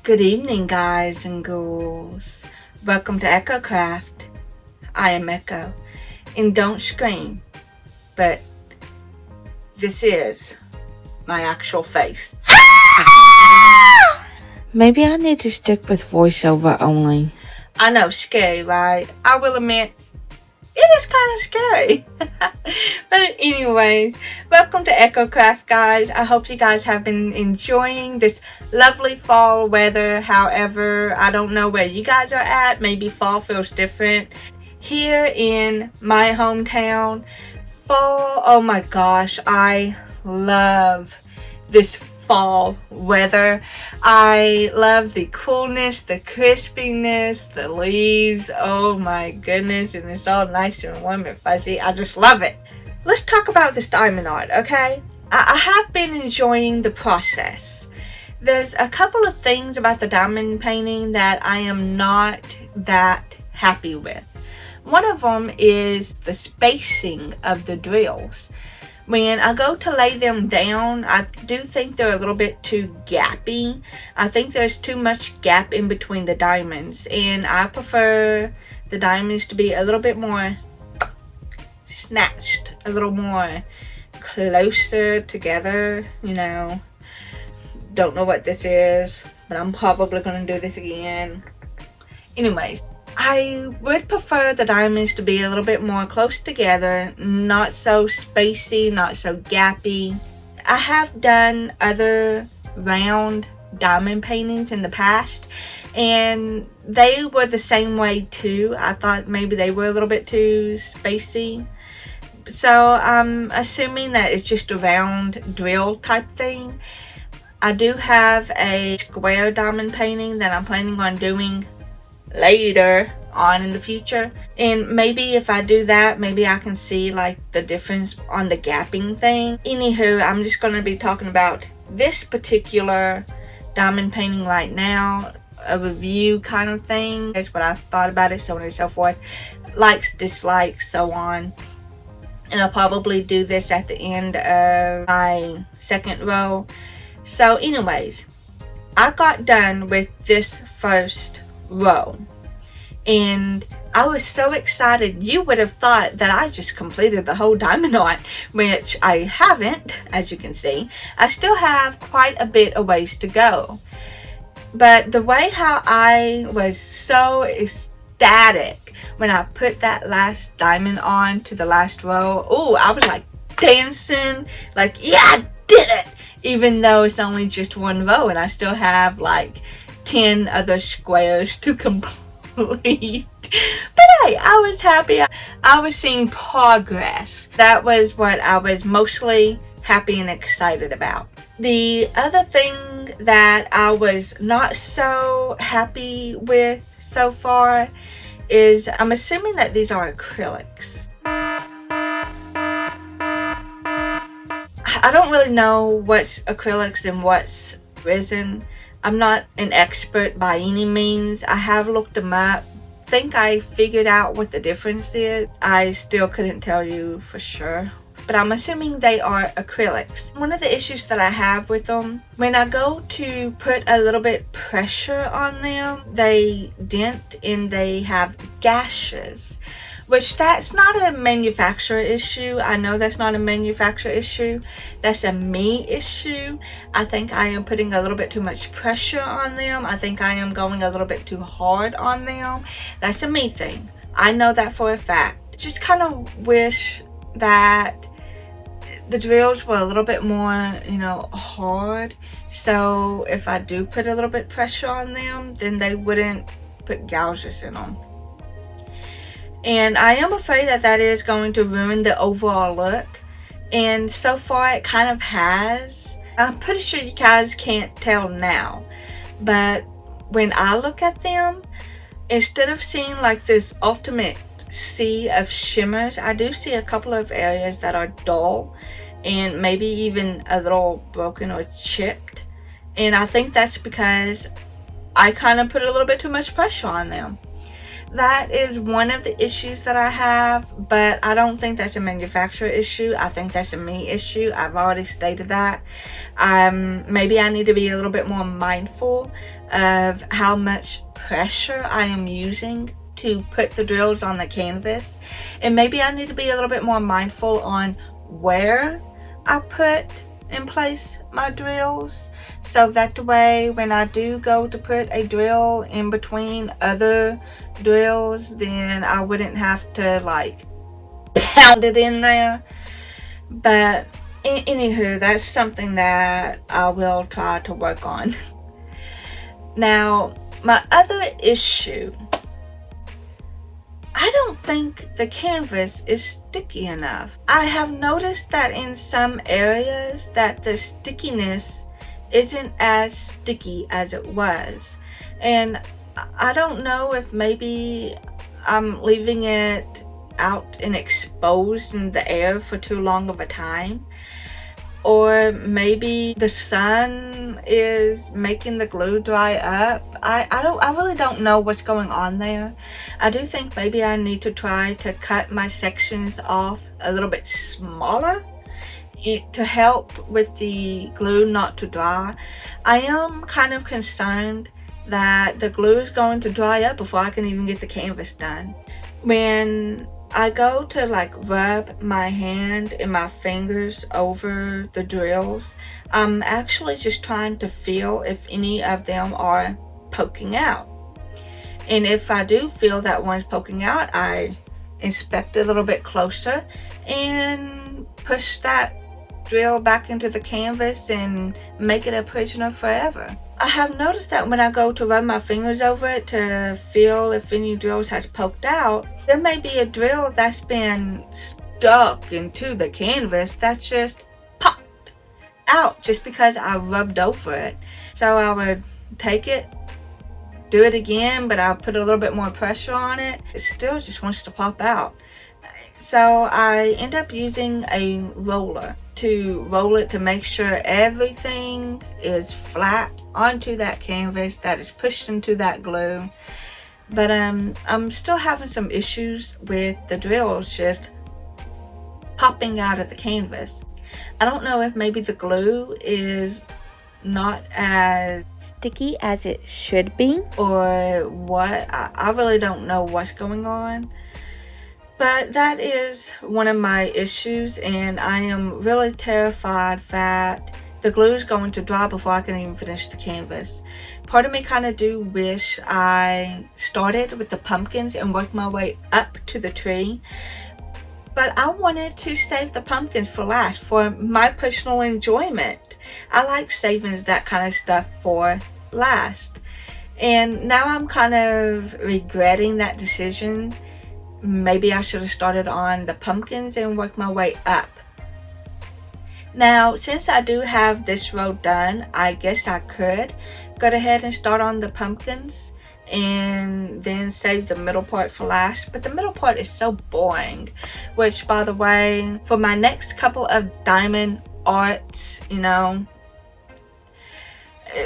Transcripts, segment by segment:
Good evening, guys and girls. Welcome to Echo Craft. I am Echo. And don't scream, but this is my actual face. Maybe I need to stick with voiceover only. I know, scary, right? I will admit, it is kind of scary. But anyways, welcome to Echo Craft, guys. I hope you guys have been enjoying this lovely fall weather. However, I don't know where you guys are at. Maybe fall feels different. Here in my hometown, fall, oh my gosh, I love this fall weather. I love the coolness, the crispiness, the leaves. Oh my goodness, and it's all nice and warm and fuzzy. I just love it. Let's talk about this diamond art, okay? I have been enjoying the process. There's a couple of things about the diamond painting that I am not that happy with. One of them is the spacing of the drills. When I go to lay them down, I do think they're a little bit too gappy. I think there's too much gap in between the diamonds, and I prefer the diamonds to be a little bit more snatched, a little more closer together, you know. Don't know what this is, but I'm probably going to do this again. Anyways, I would prefer the diamonds to be a little bit more close together, not so spacey, not so gappy. I have done other round diamond paintings in the past, and they were the same way too. I thought maybe they were a little bit too spacey. So I'm assuming that it's just a round drill type thing. I do have a square diamond painting that I'm planning on doing later on in the future, and maybe if I do that, maybe I can see like the difference on the gapping thing. Anywho, I'm just going to be talking about this particular diamond painting right now, a review kind of thing. That's what I thought about it, so on and so forth, likes, dislikes, so on. And I'll probably do this at the end of my second row. So anyways, I got done with this first row, and I was so excited. You would have thought that I just completed the whole diamond art, which I haven't, as you can see. I still have quite a bit of ways to go, but the way how I was so ecstatic when I put that last diamond on to the last row, oh, I was like dancing, like, yeah, I did it, even though it's only just one row and I still have like 10 other squares to complete. But hey, I was happy. I was seeing progress. That was what I was mostly happy and excited about. The other thing that I was not so happy with so far is, I'm assuming that these are acrylics. I don't really know what's acrylics and what's resin. I'm not an expert by any means. I have looked them up. Think I figured out what the difference is. I still couldn't tell you for sure, but I'm assuming they are acrylics. One of the issues that I have with them, when I go to put a little bit pressure on them, they dent and they have gashes, which that's not a manufacturer issue. I know that's not a manufacturer issue. That's a me issue. I think I am putting a little bit too much pressure on them. I think I am going a little bit too hard on them. That's a me thing. I know that for a fact. Just kind of wish that the drills were a little bit more, you know, hard. So if I do put a little bit pressure on them, then they wouldn't put gouges in them. And I am afraid that that is going to ruin the overall look. And so far it kind of has. I'm pretty sure you guys can't tell now, but when I look at them, instead of seeing like this ultimate sea of shimmers, I do see a couple of areas that are dull and maybe even a little broken or chipped. And I think that's because I kind of put a little bit too much pressure on them. that is one of the issues that I have, but I don't think that's a manufacturer issue. I think that's a me issue. I've already stated that. Maybe I need to be a little bit more mindful of how much pressure I am using to put the drills on the canvas, and maybe I need to be a little bit more mindful on where I put in place my drills, so that the way when I do go to put a drill in between other drills, then I wouldn't have to like pound it in there. But anywho, that's something that I will try to work on. Now, my other issue, I don't think the canvas is sticky enough. I have noticed that in some areas that the stickiness isn't as sticky as it was. And I don't know if maybe I'm leaving it out and exposed in the air for too long of a time. Or maybe the sun is making the glue dry up. I really don't know what's going on there. I do think maybe I need to try to cut my sections off a little bit smaller to help with the glue not to dry. I am kind of concerned that the glue is going to dry up before I can even get the canvas done. When I go to like rub my hand and my fingers over the drills, I'm actually just trying to feel if any of them are poking out. And if I do feel that one's poking out, I inspect a little bit closer and push that drill back into the canvas and make it a prisoner forever. I have noticed that when I go to run my fingers over it to feel if any drills has poked out, there may be a drill that's been stuck into the canvas that's just popped out just because I rubbed over it. So I would take it, do it again, but I'll put a little bit more pressure on it. It still just wants to pop out. So I end up using a roller to roll it to make sure everything is flat onto that canvas that is pushed into that glue. But I'm still having some issues with the drills just popping out of the canvas. I don't know if maybe the glue is not as sticky as it should be or what. I really don't know what's going on. But that is one of my issues, and I am really terrified that the glue is going to dry before I can even finish the canvas. Part of me kind of do wish I started with the pumpkins and worked my way up to the tree. But I wanted to save the pumpkins for last for my personal enjoyment. I like saving that kind of stuff for last. And now I'm kind of regretting that decision. Maybe I should have started on the pumpkins and worked my way up. Now, since I do have this row done, I guess I could go ahead and start on the pumpkins and then save the middle part for last. But the middle part is so boring, which, by the way, for my next couple of diamond arts, you know,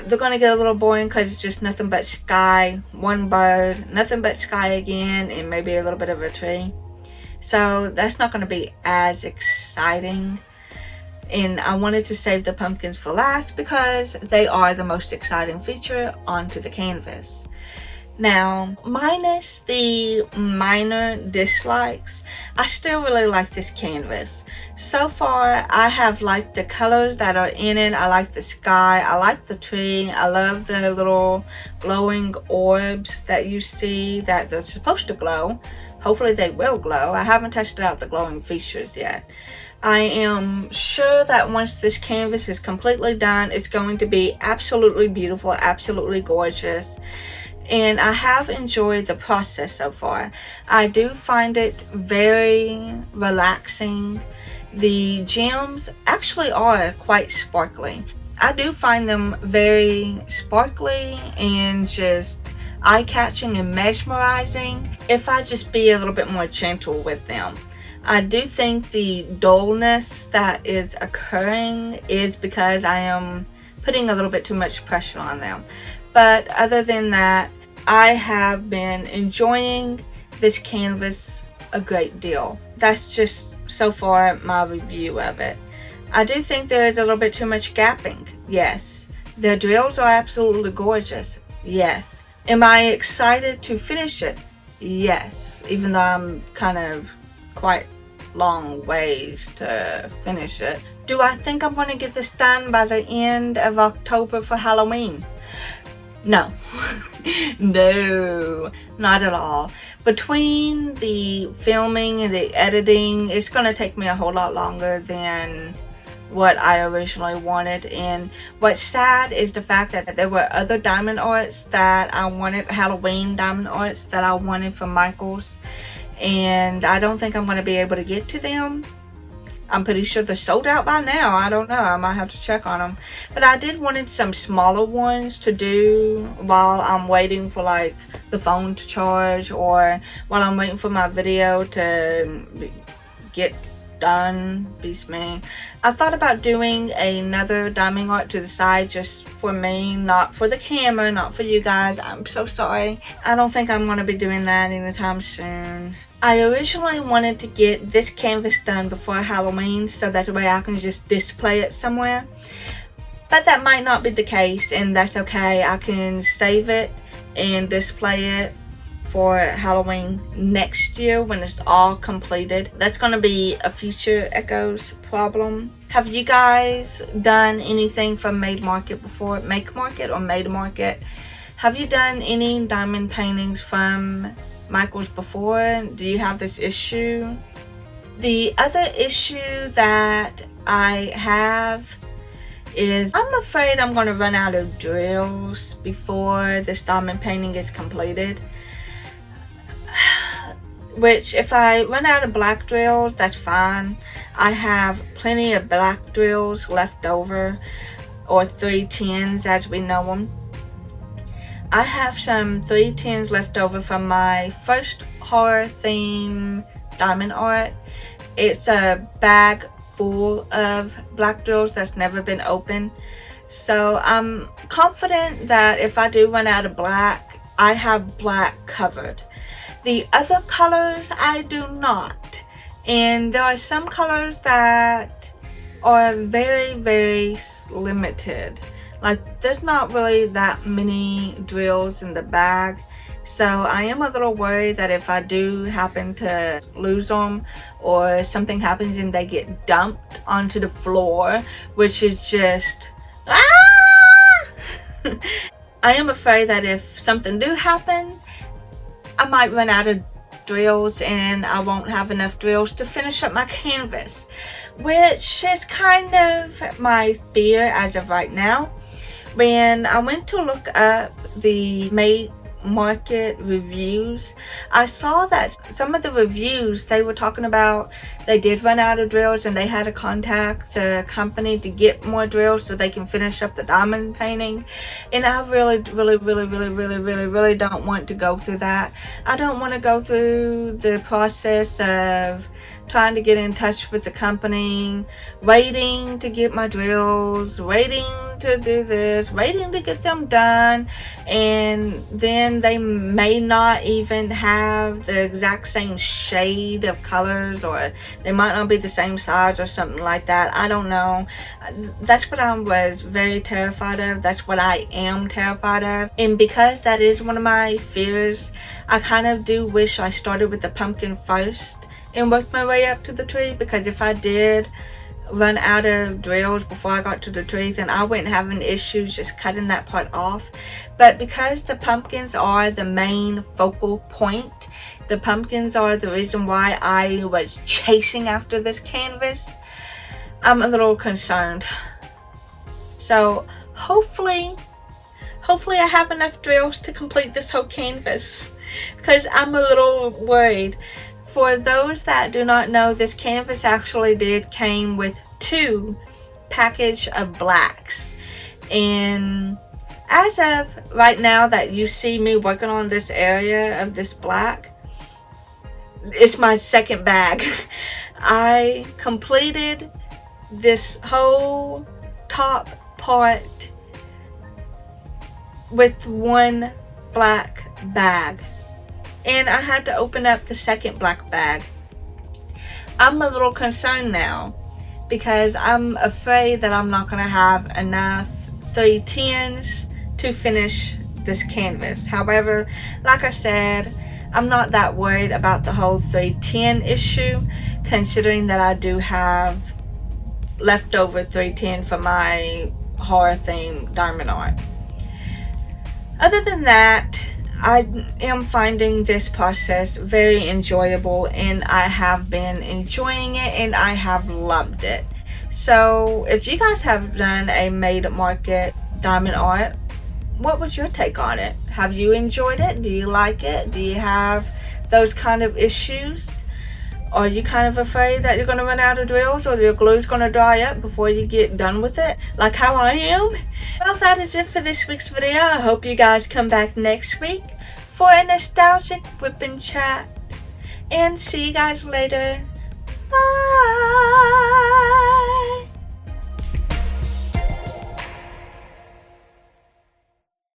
they're gonna get a little boring because it's just nothing but sky, one bird, nothing but sky again, and maybe a little bit of a tree. So that's not gonna be as exciting. And I wanted to save the pumpkins for last because they are the most exciting feature onto the canvas. Now, minus the minor dislikes, I still really like this canvas. So far, I have liked the colors that are in it. I like the sky. I like the tree. I love the little glowing orbs that you see that they're supposed to glow. Hopefully they will glow. I haven't tested out the glowing features yet. I am sure that once this canvas is completely done, it's going to be absolutely beautiful, absolutely gorgeous. And I have enjoyed the process so far. I do find it very relaxing. The gems actually are quite sparkly. I do find them very sparkly and just eye-catching and mesmerizing if I just be a little bit more gentle with them. I do think the dullness that is occurring is because I am putting a little bit too much pressure on them. But other than that, I have been enjoying this canvas a great deal. That's just so far my review of it. I do think there is a little bit too much gapping. Yes. The drills are absolutely gorgeous. Yes. Am I excited to finish it? Yes. Even though I'm kind of quite long ways to finish it. Do I think I'm going to get this done by the end of October for Halloween? No. No, not at all. Between the filming and the editing, it's going to take me a whole lot longer than what I originally wanted. And what's sad is the fact that there were other diamond arts that I wanted, Halloween diamond arts that I wanted from Michaels, and I don't think I'm going to be able to get to them. I'm pretty sure they're sold out by now. I don't know. I might have to check on them. But I did wanted some smaller ones to do while I'm waiting for like the phone to charge, or while I'm waiting for my video to get done. Beast me. I thought about doing another diamond art to the side just for me, not for the camera, not for you guys. I'm so sorry. I don't think I'm going to be doing that anytime soon. I originally wanted to get this canvas done before Halloween so that way I can just display it somewhere. But that might not be the case, and that's okay. I can save it and display it for Halloween next year when it's all completed. That's going to be a future Echoes problem. Have you guys done anything from Made Market before? Make Market or Made Market? Have you done any diamond paintings from Michaels before? Do you have this issue? The other issue that I have is I'm afraid I'm going to run out of drills before this diamond painting is completed. Which, if I run out of black drills, that's fine. I have plenty of black drills left over, or 310s as we know them. I have some 310s left over from my first horror theme diamond art. It's a bag full of black drills that's never been opened. So I'm confident that if I do run out of black, I have black covered. The other colors I do not. And there are some colors that are very, very limited. Like, there's not really that many drills in the bag. So I am a little worried that if I do happen to lose them, or something happens and they get dumped onto the floor, which is just, ah! I am afraid that if something do happen, I might run out of drills and I won't have enough drills to finish up my canvas, which is kind of my fear as of right now. When I went to look up the Made Market reviews, I saw that some of the reviews, they were talking about they did run out of drills and they had to contact the company to get more drills so they can finish up the diamond painting. And I really don't want to go through that. I don't want to go through the process of trying to get in touch with the company, waiting to get my drills, waiting to do this, waiting to get them done, and then they may not even have the exact same shade of colors, or they might not be the same size or something like that. I don't know. That's what I was very terrified of. That's what I am terrified of. And because that is one of my fears, I kind of do wish I started with the pumpkin first and worked my way up to the tree, because if I did run out of drills before I got to the tree, then I wouldn't have any issues just cutting that part off. But because the pumpkins are the main focal point, the pumpkins are the reason why I was chasing after this canvas, I'm a little concerned. So hopefully I have enough drills to complete this whole canvas, because I'm a little worried. For those that do not know, this canvas actually came with 2 packages of blacks. And as of right now that you see me working on this area of this black, it's my second bag. I completed this whole top part with 1 black bag, and I had to open up the second black bag. I'm a little concerned now because I'm afraid that I'm not going to have enough 310s to finish this canvas. However, like I said, I'm not that worried about the whole 310 issue, considering that I do have leftover 310 for my horror theme diamond art. Other than that, I am finding this process very enjoyable, and I have been enjoying it and I have loved it. So if you guys have done a Made Market diamond art, what was your take on it? Have you enjoyed it? Do you like it? Do you have those kind of issues? Are you kind of afraid that you're going to run out of drills or your glue's going to dry up before you get done with it, like how I am? Well, that is it for this week's video. I hope you guys come back next week for a nostalgic whipping chat. And see you guys later. Bye!